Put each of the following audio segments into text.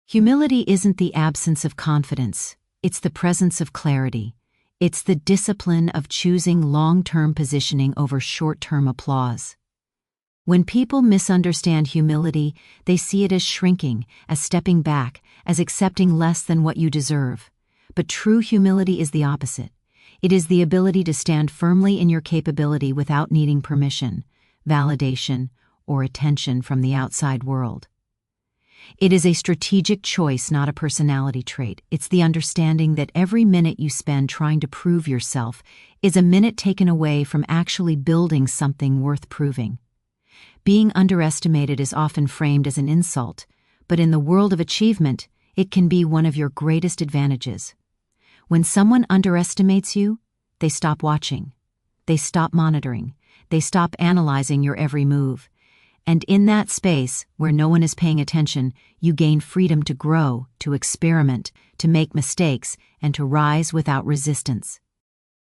Humility isn't the absence of confidence, it's the presence of clarity. It's the discipline of choosing long-term positioning over short-term applause. When people misunderstand humility, they see it as shrinking, as stepping back, as accepting less than what you deserve. But true humility is the opposite. It is the ability to stand firmly in your capability without needing permission, validation, or attention from the outside world. It is a strategic choice, not a personality trait. It's the understanding that every minute you spend trying to prove yourself is a minute taken away from actually building something worth proving. Being underestimated is often framed as an insult, but in the world of achievement, it can be one of your greatest advantages. When someone underestimates you, they stop watching, they stop monitoring, they stop analyzing your every move. And in that space, where no one is paying attention, you gain freedom to grow, to experiment, to make mistakes, and to rise without resistance.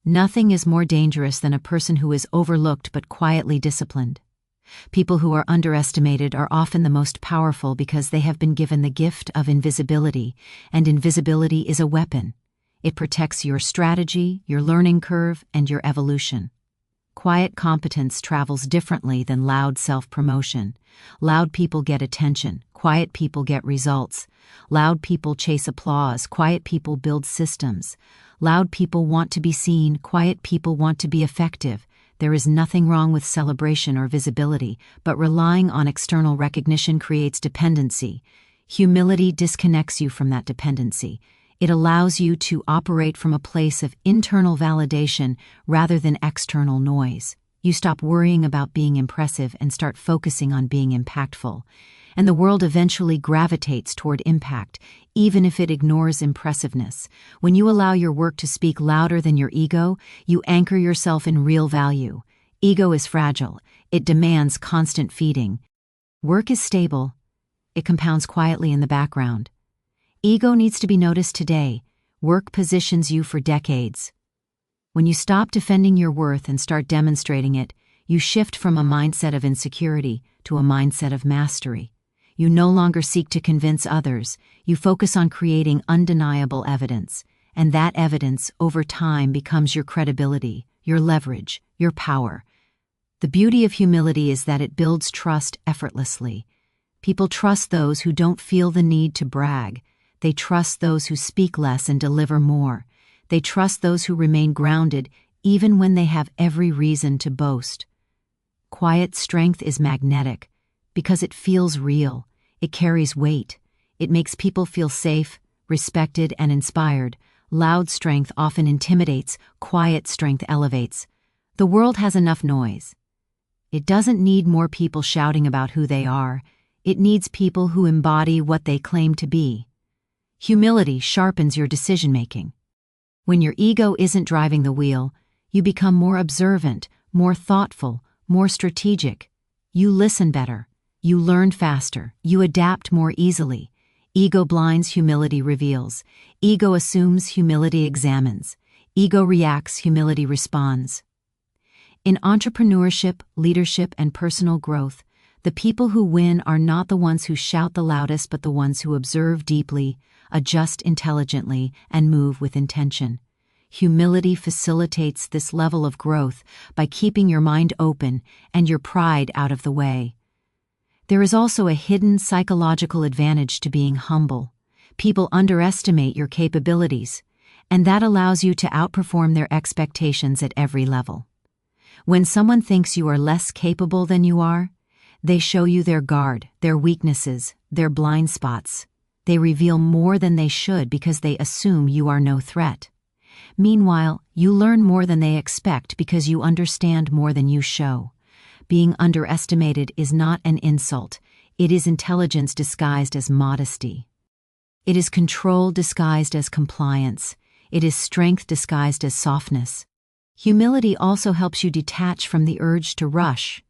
Nothing is more dangerous than a person who is overlooked but quietly disciplined. People who are underestimated are often the most powerful because they have been given the gift of invisibility, and invisibility is a weapon. It protects your strategy, your learning curve, and your evolution. Quiet competence travels differently than loud self-promotion. Loud people get attention, quiet people get results. Loud people chase applause, quiet people build systems. Loud people want to be seen, quiet people want to be effective. There is nothing wrong with celebration or visibility, but relying on external recognition creates dependency. Humility disconnects you from that dependency. It allows you to operate from a place of internal validation rather than external noise. You stop worrying about being impressive and start focusing on being impactful. And the world eventually gravitates toward impact, even if it ignores impressiveness. When you allow your work to speak louder than your ego, you anchor yourself in real value. Ego is fragile. It demands constant feeding. Work is stable. It compounds quietly in the background. Ego needs to be noticed today. Work positions you for decades. When you stop defending your worth and start demonstrating it, you shift from a mindset of insecurity to a mindset of mastery. You no longer seek to convince others. You focus on creating undeniable evidence, and that evidence, over time, becomes your credibility, your leverage, your power. The beauty of humility is that it builds trust effortlessly. People trust those who don't feel the need to brag. They trust those who speak less and deliver more. They trust those who remain grounded even when they have every reason to boast. Quiet strength is magnetic because it feels real. It carries weight. It makes people feel safe, respected, and inspired. Loud strength often intimidates. Quiet strength elevates. The world has enough noise. It doesn't need more people shouting about who they are. It needs people who embody what they claim to be. Humility sharpens your decision-making. When your ego isn't driving the wheel, you become more observant, more thoughtful, more strategic. You listen better. You learn faster. You adapt more easily. Ego blinds, humility reveals. Ego assumes, humility examines. Ego reacts, humility responds. In entrepreneurship, leadership, and personal growth, the people who win are not the ones who shout the loudest, but the ones who observe deeply, adjust intelligently, and move with intention. Humility facilitates this level of growth by keeping your mind open and your pride out of the way. There is also a hidden psychological advantage to being humble. People underestimate your capabilities, and that allows you to outperform their expectations at every level. When someone thinks you are less capable than you are, they show you their guard, their weaknesses, their blind spots. They reveal more than they should because they assume you are no threat. Meanwhile, you learn more than they expect because you understand more than you show. Being underestimated is not an insult. It is intelligence disguised as modesty. It is control disguised as compliance. It is strength disguised as softness. Humility also helps you detach from the urge to rush.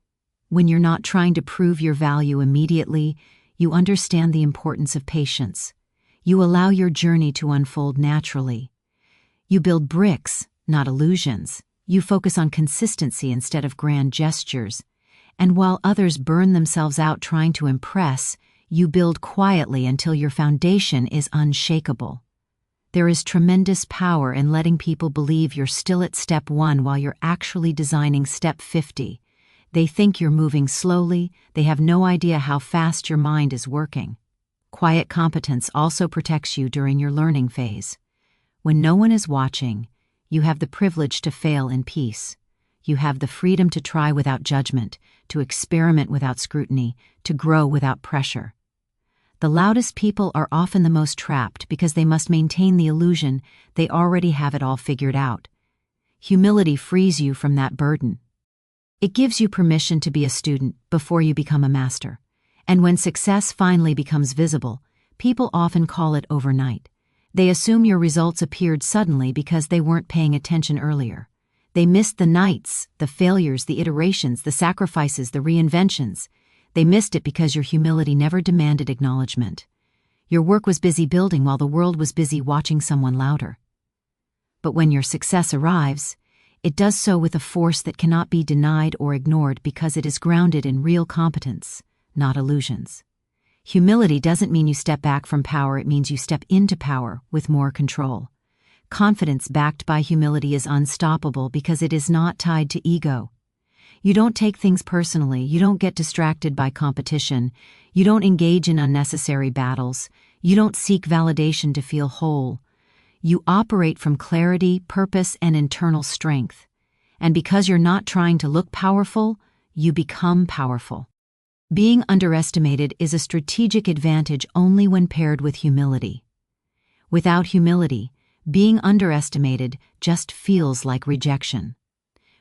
When you're not trying to prove your value immediately, you understand the importance of patience. You allow your journey to unfold naturally. You build bricks, not illusions. You focus on consistency instead of grand gestures. And while others burn themselves out trying to impress, You build quietly until your foundation is unshakable. There is tremendous power in letting people believe you're still at step 1 while you're actually designing step 50. They think you're moving slowly, they have no idea how fast your mind is working. Quiet competence also protects you during your learning phase. When no one is watching, you have the privilege to fail in peace. You have the freedom to try without judgment, to experiment without scrutiny, to grow without pressure. The loudest people are often the most trapped because they must maintain the illusion they already have it all figured out. Humility frees you from that burden. It gives you permission to be a student before you become a master. And when success finally becomes visible, people often call it overnight. They assume your results appeared suddenly because they weren't paying attention earlier. They missed the nights, the failures, the iterations, the sacrifices, the reinventions. They missed it because your humility never demanded acknowledgement. Your work was busy building while the world was busy watching someone louder. But when your success arrives, it does so with a force that cannot be denied or ignored because it is grounded in real competence, not illusions. Humility doesn't mean you step back from power, it means you step into power with more control. Confidence backed by humility is unstoppable because it is not tied to ego. You don't take things personally, you don't get distracted by competition, you don't engage in unnecessary battles, you don't seek validation to feel whole. You operate from clarity, purpose, and internal strength. And because you're not trying to look powerful, you become powerful. Being underestimated is a strategic advantage only when paired with humility. Without humility, being underestimated just feels like rejection.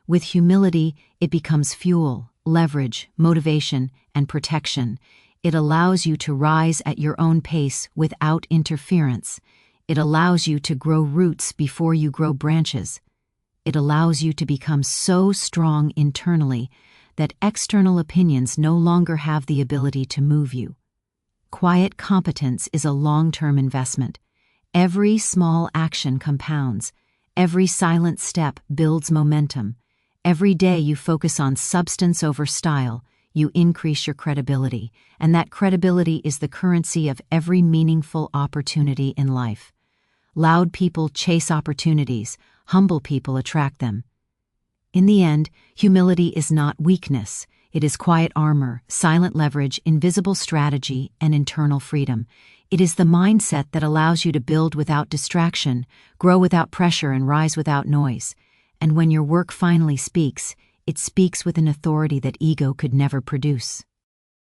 With humility, it becomes fuel, leverage, motivation, and protection. It allows you to rise at your own pace without interference. It allows you to grow roots before you grow branches. It allows you to become so strong internally that external opinions no longer have the ability to move you. Quiet competence is a long-term investment. Every small action compounds. Every silent step builds momentum. Every day you focus on substance over style, you increase your credibility, and that credibility is the currency of every meaningful opportunity in life. Loud people chase opportunities, humble people attract them. In the end, humility is not weakness. It is quiet armor, silent leverage, invisible strategy, and internal freedom. It is the mindset that allows you to build without distraction, grow without pressure, and rise without noise. And when your work finally speaks, it speaks with an authority that ego could never produce.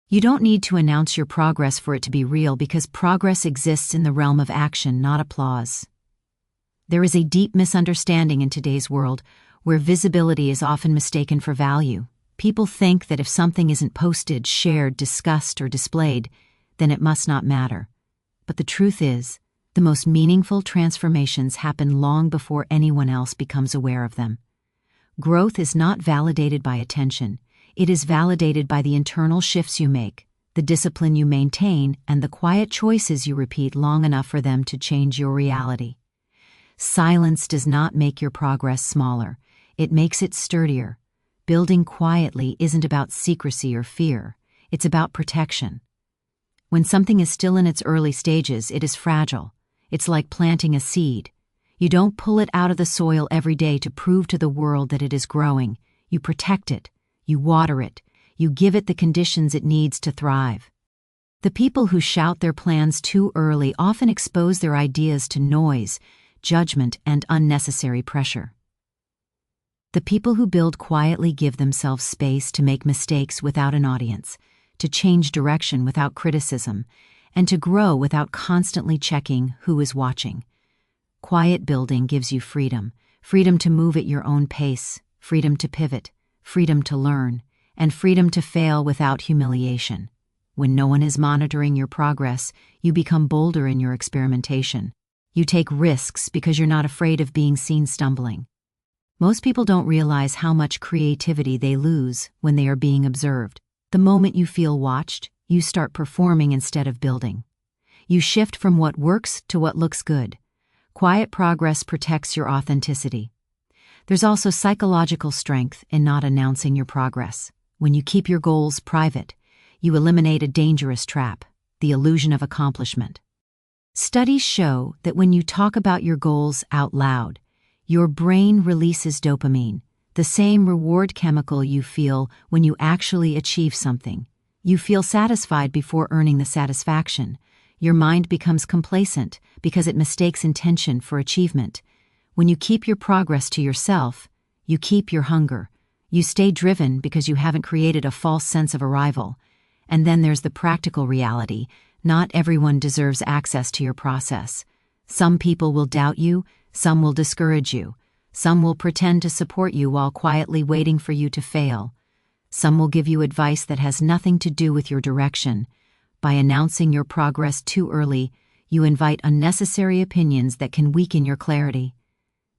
You don't need to announce your progress for it to be real because progress exists in the realm of action, not applause. There is a deep misunderstanding in today's world where visibility is often mistaken for value. People think that if something isn't posted, shared, discussed, or displayed, then it must not matter. But the truth is, the most meaningful transformations happen long before anyone else becomes aware of them. Growth is not validated by attention. It is validated by the internal shifts you make, the discipline you maintain, and the quiet choices you repeat long enough for them to change your reality. Silence does not make your progress smaller. It makes it sturdier. Building quietly isn't about secrecy or fear. It's about protection. When something is still in its early stages, it is fragile. It's like planting a seed. You don't pull it out of the soil every day to prove to the world that it is growing. You protect it. You water it. You give it the conditions it needs to thrive. The people who shout their plans too early often expose their ideas to noise, judgment, and unnecessary pressure. The people who build quietly give themselves space to make mistakes without an audience, to change direction without criticism, and to grow without constantly checking who is watching. Quiet building gives you freedom, freedom to move at your own pace, freedom to pivot, freedom to learn, and freedom to fail without humiliation. When no one is monitoring your progress, you become bolder in your experimentation. You take risks because you're not afraid of being seen stumbling. Most people don't realize how much creativity they lose when they are being observed. The moment you feel watched, you start performing instead of building. You shift from what works to what looks good. Quiet progress protects your authenticity. There's also psychological strength in not announcing your progress. When you keep your goals private, you eliminate a dangerous trap. the illusion of accomplishment. Studies show that when you talk about your goals out loud, your brain releases dopamine, the same reward chemical you feel when you actually achieve something. You feel satisfied before earning the satisfaction. Your mind becomes complacent because it mistakes intention for achievement. When you keep your progress to yourself, you keep your hunger. You stay driven because you haven't created a false sense of arrival. And then there's the practical reality. Not everyone deserves access to your process. Some people will doubt you, some will discourage you. Some will pretend to support you while quietly waiting for you to fail. Some will give you advice that has nothing to do with your direction. By announcing your progress too early, you invite unnecessary opinions that can weaken your clarity.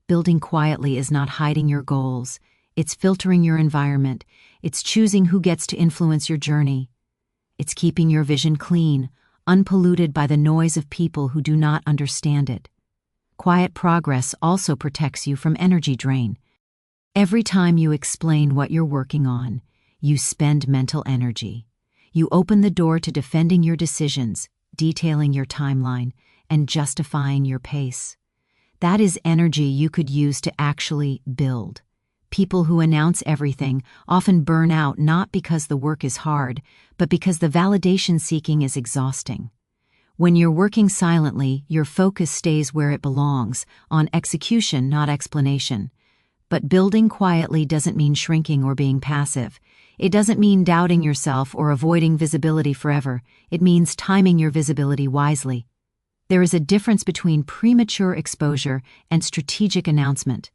Building quietly is not hiding your goals. It's filtering your environment. It's choosing who gets to influence your journey. It's keeping your vision clean, unpolluted by the noise of people who do not understand it. Quiet progress also protects you from energy drain. Every time you explain what you're working on, you spend mental energy. You open the door to defending your decisions, detailing your timeline, and justifying your pace. That is energy you could use to actually build. People who announce everything often burn out not because the work is hard, but because the validation seeking is exhausting. When you're working silently, your focus stays where it belongs, on execution, not explanation. But building quietly doesn't mean shrinking or being passive. It doesn't mean doubting yourself or avoiding visibility forever. It means timing your visibility wisely. There is a difference between premature exposure and strategic announcement.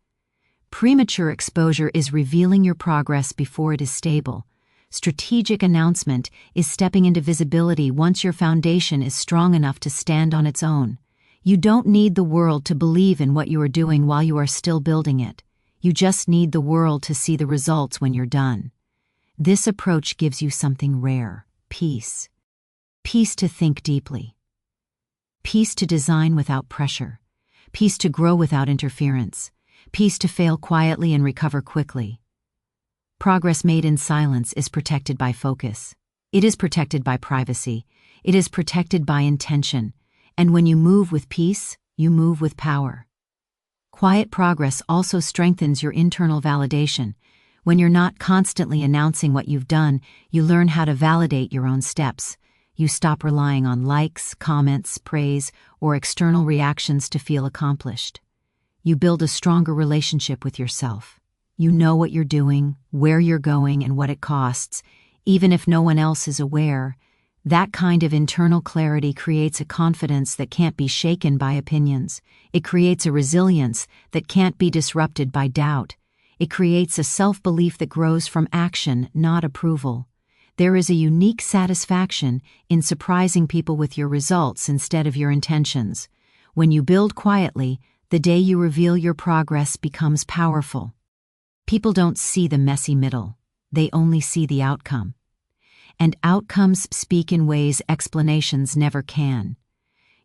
Premature exposure is revealing your progress before it is stable. Strategic announcement is stepping into visibility once your foundation is strong enough to stand on its own. You don't need the world to believe in what you are doing while you are still building it. You just need the world to see the results when you're done. This approach gives you something rare: peace. Peace to think deeply. Peace to design without pressure. Peace to grow without interference. Peace to fail quietly and recover quickly. Progress made in silence is protected by focus. It is protected by privacy. It is protected by intention. And when you move with peace, you move with power. Quiet progress also strengthens your internal validation. When you're not constantly announcing what you've done, you learn how to validate your own steps. You stop relying on likes, comments, praise, or external reactions to feel accomplished. You build a stronger relationship with yourself. You know what you're doing, where you're going, and what it costs, even if no one else is aware. That kind of internal clarity creates a confidence that can't be shaken by opinions. It creates a resilience that can't be disrupted by doubt. It creates a self-belief that grows from action, not approval. There is a unique satisfaction in surprising people with your results instead of your intentions. When you build quietly, the day you reveal your progress becomes powerful. People don't see the messy middle. They only see the outcome. And outcomes speak in ways explanations never can.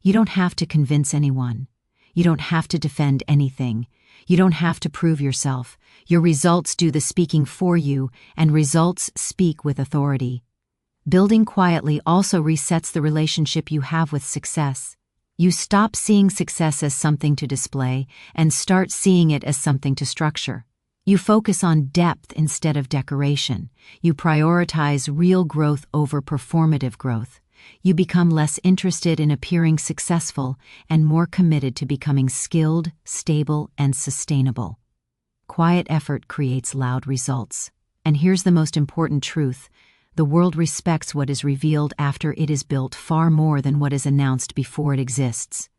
You don't have to convince anyone. You don't have to defend anything. You don't have to prove yourself. Your results do the speaking for you, and results speak with authority. Building quietly also resets the relationship you have with success. You stop seeing success as something to display and start seeing it as something to structure. You focus on depth instead of decoration. You prioritize real growth over performative growth. You become less interested in appearing successful and more committed to becoming skilled, stable, and sustainable. Quiet effort creates loud results. And here's the most important truth: the world respects what is revealed after it is built far more than what is announced before it exists.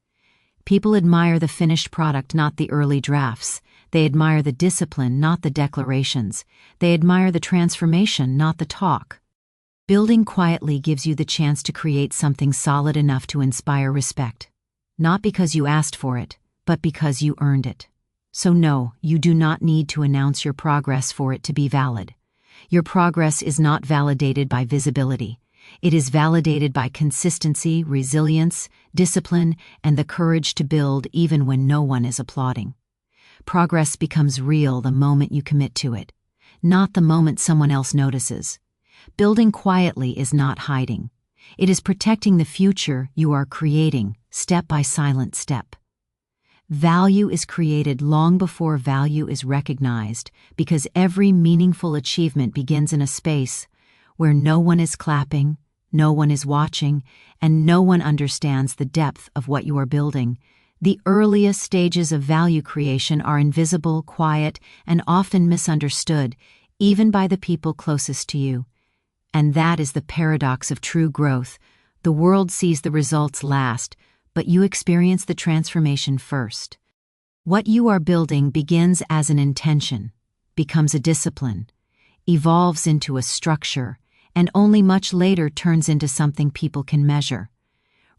People admire the finished product, not the early drafts. They admire the discipline, not the declarations. They admire the transformation, not the talk. Building quietly gives you the chance to create something solid enough to inspire respect. Not because you asked for it, but because you earned it. So no, you do not need to announce your progress for it to be valid. Your progress is not validated by visibility. It is validated by consistency, resilience, discipline, and the courage to build even when no one is applauding. Progress becomes real the moment you commit to it, not the moment someone else notices. Building quietly is not hiding. It is protecting the future you are creating, step by silent step. Value is created long before value is recognized, because every meaningful achievement begins in a space where no one is clapping, no one is watching, and no one understands the depth of what you are building. The earliest stages of value creation are invisible, quiet, and often misunderstood, even by the people closest to you. And that is the paradox of true growth. The world sees the results last, but you experience the transformation first. What you are building begins as an intention, becomes a discipline, evolves into a structure, and only much later turns into something people can measure.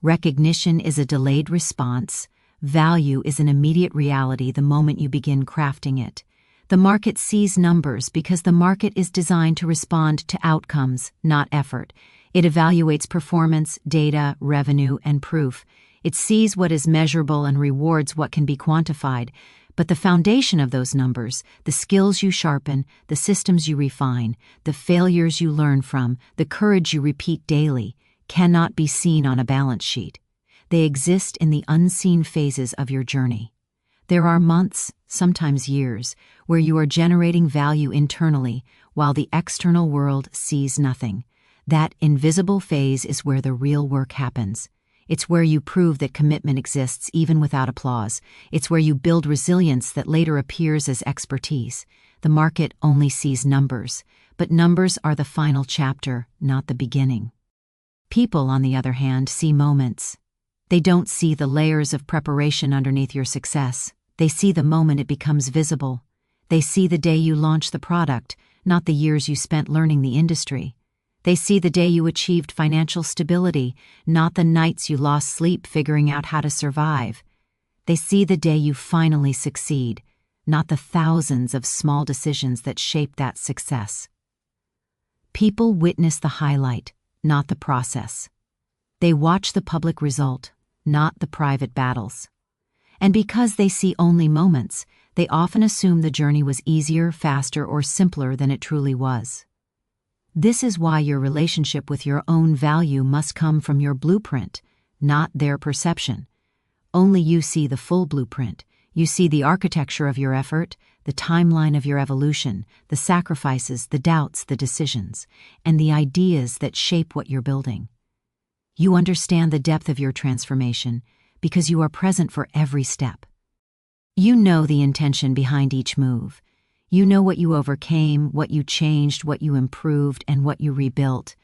Recognition is a delayed response. Value is an immediate reality the moment you begin crafting it. The market sees numbers because the market is designed to respond to outcomes, not effort. It evaluates performance, data, revenue, and proof. It sees what is measurable and rewards what can be quantified. But the foundation of those numbers, the skills you sharpen, the systems you refine, the failures you learn from, the courage you repeat daily, cannot be seen on a balance sheet. They exist in the unseen phases of your journey. There are months, sometimes years, where you are generating value internally while the external world sees nothing. That invisible phase is where the real work happens. It's where you prove that commitment exists even without applause. It's where you build resilience that later appears as expertise. The market only sees numbers, but numbers are the final chapter, not the beginning. People, on the other hand, see moments. They don't see the layers of preparation underneath your success. They see the moment it becomes visible. They see the day you launch the product, not the years you spent learning the industry. They see the day you achieved financial stability, not the nights you lost sleep figuring out how to survive. They see the day you finally succeed, not the thousands of small decisions that shape that success. People witness the highlight, not the process. They watch the public result, not the private battles. And because they see only moments, they often assume the journey was easier, faster, or simpler than it truly was. This is why your relationship with your own value must come from your blueprint, not their perception. Only you see the full blueprint. You see the architecture of your effort, the timeline of your evolution, the sacrifices, the doubts, the decisions, and the ideas that shape what you're building. You understand the depth of your transformation because you are present for every step. You know the intention behind each move. You know what you overcame, what you changed, what you improved, and what you rebuilt.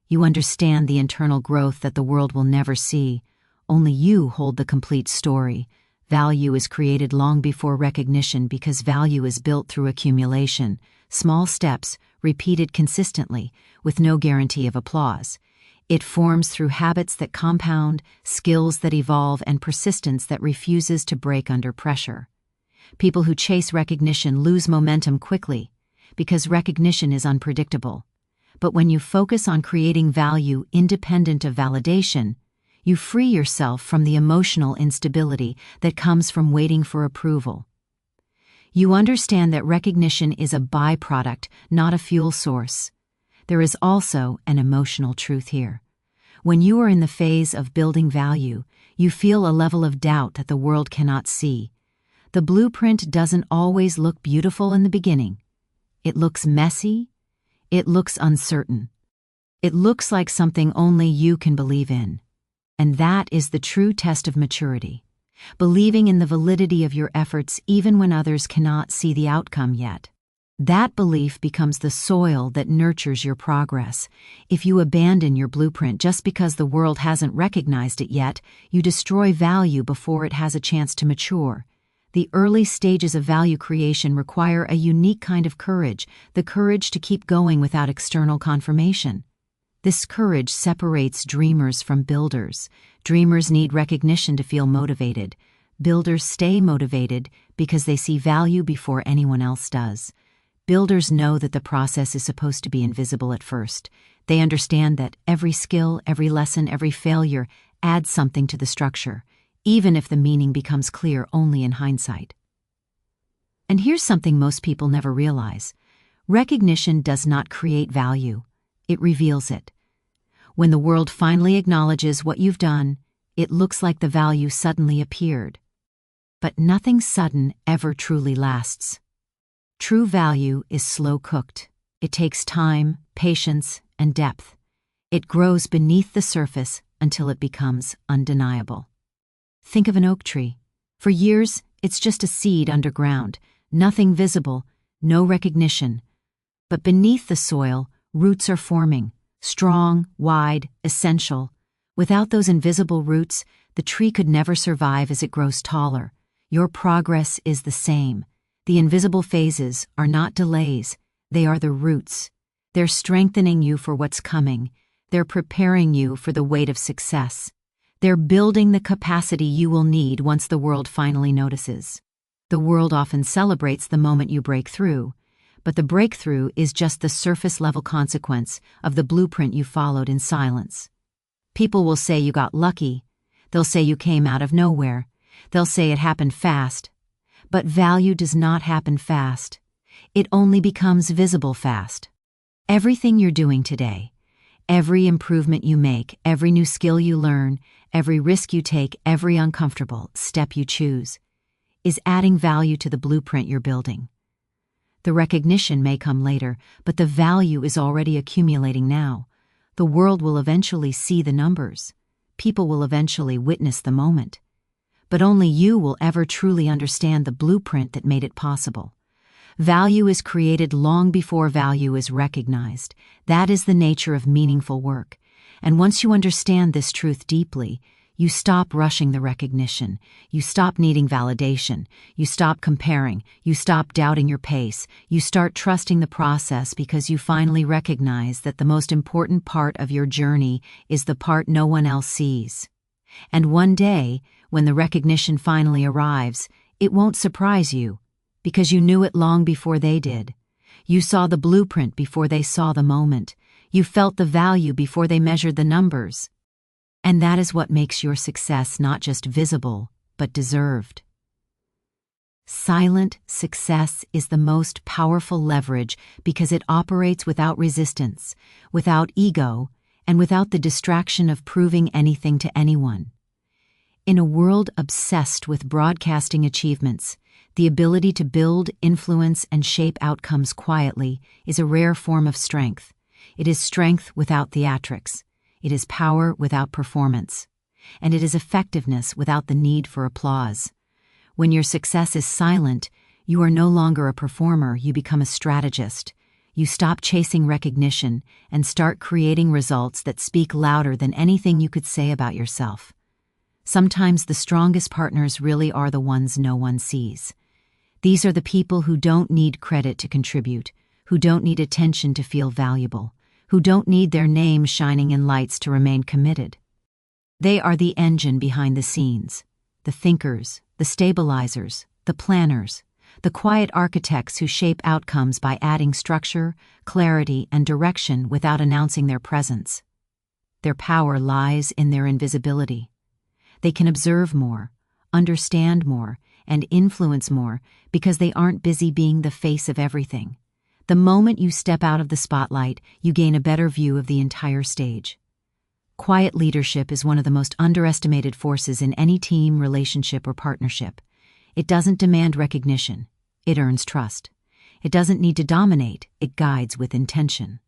You understand the internal growth that the world will never see. Only you hold the complete story. Value is created long before recognition because value is built through accumulation, small steps, repeated consistently, with no guarantee of applause. It forms through habits that compound, skills that evolve, and persistence that refuses to break under pressure. People who chase recognition lose momentum quickly because recognition is unpredictable. But when you focus on creating value independent of validation, you free yourself from the emotional instability that comes from waiting for approval. You understand that recognition is a byproduct, not a fuel source. There is also an emotional truth here. When you are in the phase of building value, you feel a level of doubt that the world cannot see. The blueprint doesn't always look beautiful in the beginning. It looks messy. It looks uncertain. It looks like something only you can believe in. And that is the true test of maturity. Believing in the validity of your efforts even when others cannot see the outcome yet. That belief becomes the soil that nurtures your progress. If you abandon your blueprint just because the world hasn't recognized it yet, you destroy value before it has a chance to mature. The early stages of value creation require a unique kind of courage, the courage to keep going without external confirmation. This courage separates dreamers from builders. Dreamers need recognition to feel motivated. Builders stay motivated because they see value before anyone else does. Builders know that the process is supposed to be invisible at first. They understand that every skill, every lesson, every failure adds something to the structure, even if the meaning becomes clear only in hindsight. And here's something most people never realize. Recognition does not create value. It reveals it. When the world finally acknowledges what you've done, it looks like the value suddenly appeared. But nothing sudden ever truly lasts. True value is slow-cooked. It takes time, patience, and depth. It grows beneath the surface until it becomes undeniable. Think of an oak tree. For years, it's just a seed underground, nothing visible, no recognition. But beneath the soil, roots are forming, strong, wide, essential. Without those invisible roots, the tree could never survive as it grows taller. Your progress is the same. The invisible phases are not delays, they are the roots. They're strengthening you for what's coming. They're preparing you for the weight of success. They're building the capacity you will need once the world finally notices. The world often celebrates the moment you break through, but the breakthrough is just the surface-level consequence of the blueprint you followed in silence. People will say you got lucky. They'll say you came out of nowhere. They'll say it happened fast. But value does not happen fast. It only becomes visible fast. Everything you're doing today, every improvement you make, every new skill you learn, every risk you take, every uncomfortable step you choose, is adding value to the blueprint you're building. The recognition may come later, but the value is already accumulating now. The world will eventually see the numbers. People will eventually witness the moment. But only you will ever truly understand the blueprint that made it possible. Value is created long before value is recognized. That is the nature of meaningful work. And once you understand this truth deeply, you stop rushing the recognition. You stop needing validation. You stop comparing. You stop doubting your pace. You start trusting the process because you finally recognize that the most important part of your journey is the part no one else sees. And one day, when the recognition finally arrives, it won't surprise you, because you knew it long before they did. You saw the blueprint before they saw the moment. You felt the value before they measured the numbers. And that is what makes your success not just visible, but deserved. Silent success is the most powerful leverage because it operates without resistance, without ego, and without the distraction of proving anything to anyone. In a world obsessed with broadcasting achievements, the ability to build, influence, and shape outcomes quietly is a rare form of strength. It is strength without theatrics. It is power without performance. And it is effectiveness without the need for applause. When your success is silent, you are no longer a performer, you become a strategist. You stop chasing recognition and start creating results that speak louder than anything you could say about yourself. Sometimes the strongest partners really are the ones no one sees. These are the people who don't need credit to contribute, who don't need attention to feel valuable, who don't need their name shining in lights to remain committed. They are the engine behind the scenes, the thinkers, the stabilizers, the planners, the quiet architects who shape outcomes by adding structure, clarity, and direction without announcing their presence. Their power lies in their invisibility. They can observe more, understand more, and influence more because they aren't busy being the face of everything. The moment you step out of the spotlight, you gain a better view of the entire stage. Quiet leadership is one of the most underestimated forces in any team, relationship, or partnership. It doesn't demand recognition. It earns trust. It doesn't need to dominate. It guides with intention.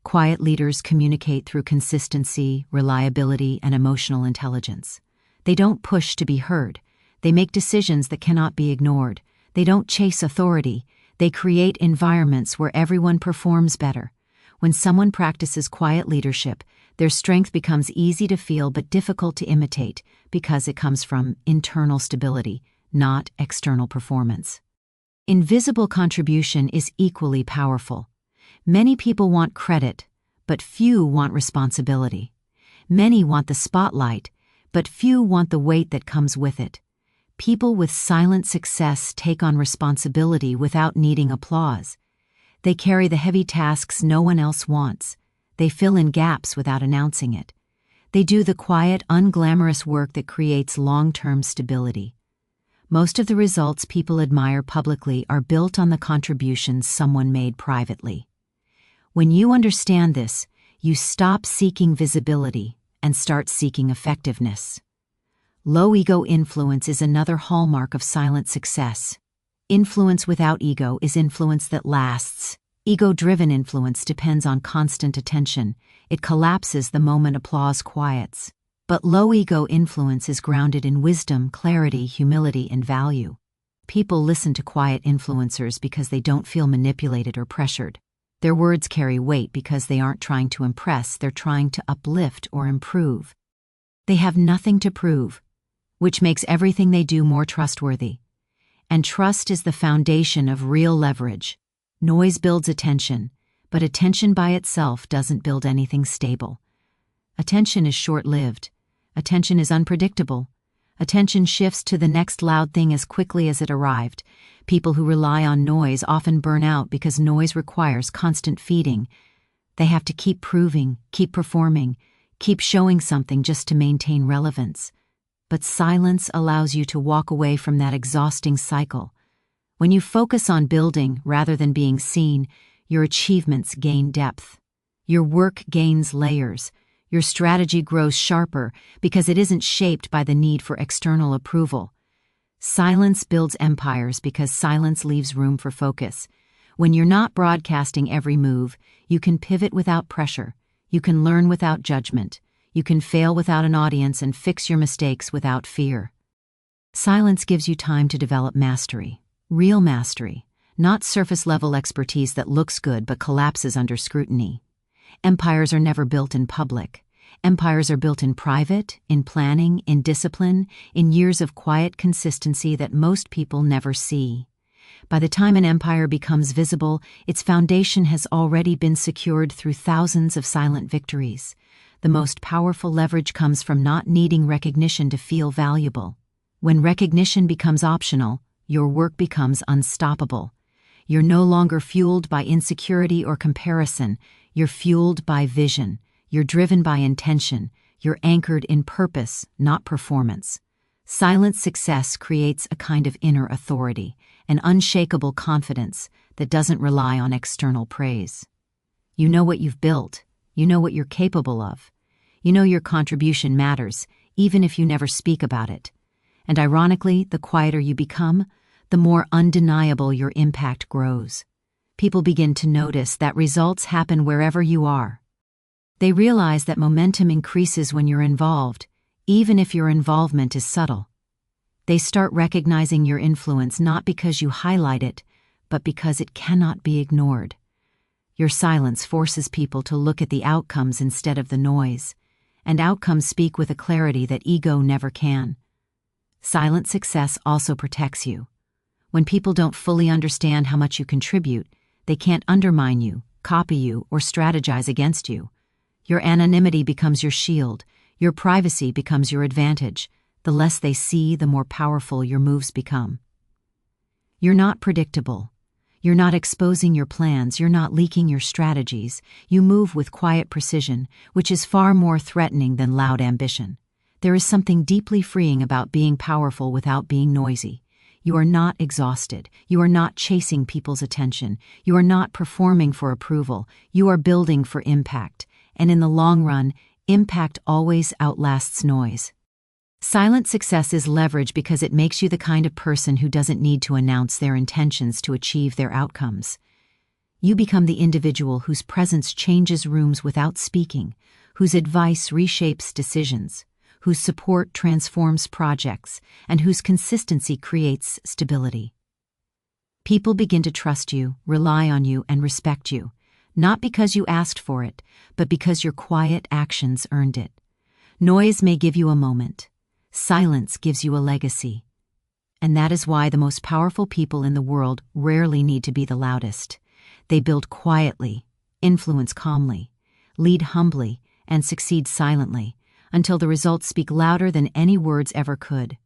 Quiet leaders communicate through consistency, reliability, and emotional intelligence. They don't push to be heard. They make decisions that cannot be ignored. They don't chase authority. They create environments where everyone performs better. When someone practices quiet leadership, their strength becomes easy to feel but difficult to imitate because it comes from internal stability, not external performance. Invisible contribution is equally powerful. Many people want credit, but few want responsibility. Many want the spotlight, but few want the weight that comes with it. People with silent success take on responsibility without needing applause. They carry the heavy tasks no one else wants. They fill in gaps without announcing it. They do the quiet, unglamorous work that creates long-term stability. Most of the results people admire publicly are built on the contributions someone made privately. When you understand this, You stop seeking visibility and start seeking effectiveness. Low ego influence is another hallmark of silent success. Influence without ego is influence that lasts. Ego-driven influence depends on constant attention. It collapses the moment applause quiets. But low-ego influence is grounded in wisdom, clarity, humility, and value. People listen to quiet influencers because they don't feel manipulated or pressured. Their words carry weight because they aren't trying to impress, they're trying to uplift or improve. They have nothing to prove, which makes everything they do more trustworthy. And trust is the foundation of real leverage. Noise builds attention, but attention by itself doesn't build anything stable. Attention is short-lived. Attention is unpredictable. Attention shifts to the next loud thing as quickly as it arrived. People who rely on noise often burn out because noise requires constant feeding. They have to keep proving, keep performing, keep showing something just to maintain relevance. But silence allows you to walk away from that exhausting cycle. When you focus on building rather than being seen, your achievements gain depth. Your work gains layers. Your strategy grows sharper because it isn't shaped by the need for external approval. Silence builds empires because silence leaves room for focus. When you're not broadcasting every move, you can pivot without pressure. You can learn without judgment. You can fail without an audience and fix your mistakes without fear. Silence gives you time to develop mastery. Real mastery, not surface-level expertise that looks good but collapses under scrutiny. Empires are never built in public. Empires are built in private, in planning, in discipline, in years of quiet consistency that most people never see. By the time an empire becomes visible, its foundation has already been secured through thousands of silent victories. The most powerful leverage comes from not needing recognition to feel valuable. When recognition becomes optional, your work becomes unstoppable. You're no longer fueled by insecurity or comparison. You're fueled by vision. You're driven by intention. You're anchored in purpose, not performance. Silent success creates a kind of inner authority, an unshakable confidence that doesn't rely on external praise. You know what you've built. You know what you're capable of. You know your contribution matters, even if you never speak about it. And ironically, the quieter you become, the more undeniable your impact grows. People begin to notice that results happen wherever you are. They realize that momentum increases when you're involved, even if your involvement is subtle. They start recognizing your influence not because you highlight it, but because it cannot be ignored. Your silence forces people to look at the outcomes instead of the noise, and outcomes speak with a clarity that ego never can. Silent success also protects you. When people don't fully understand how much you contribute, they can't undermine you, copy you, or strategize against you. Your anonymity becomes your shield. Your privacy becomes your advantage. The less they see, the more powerful your moves become. You're not predictable. You're not exposing your plans. You're not leaking your strategies. You move with quiet precision, which is far more threatening than loud ambition. There is something deeply freeing about being powerful without being noisy. You are not exhausted. You are not chasing people's attention. You are not performing for approval. You are building for impact. And in the long run, impact always outlasts noise. Silent success is leverage because it makes you the kind of person who doesn't need to announce their intentions to achieve their outcomes. You become the individual whose presence changes rooms without speaking, whose advice reshapes decisions, whose support transforms projects, and whose consistency creates stability. People begin to trust you, rely on you, and respect you, not because you asked for it, but because your quiet actions earned it. Noise may give you a moment. Silence gives you a legacy. And that is why the most powerful people in the world rarely need to be the loudest. They build quietly, influence calmly, lead humbly, and succeed silently, until the results speak louder than any words ever could.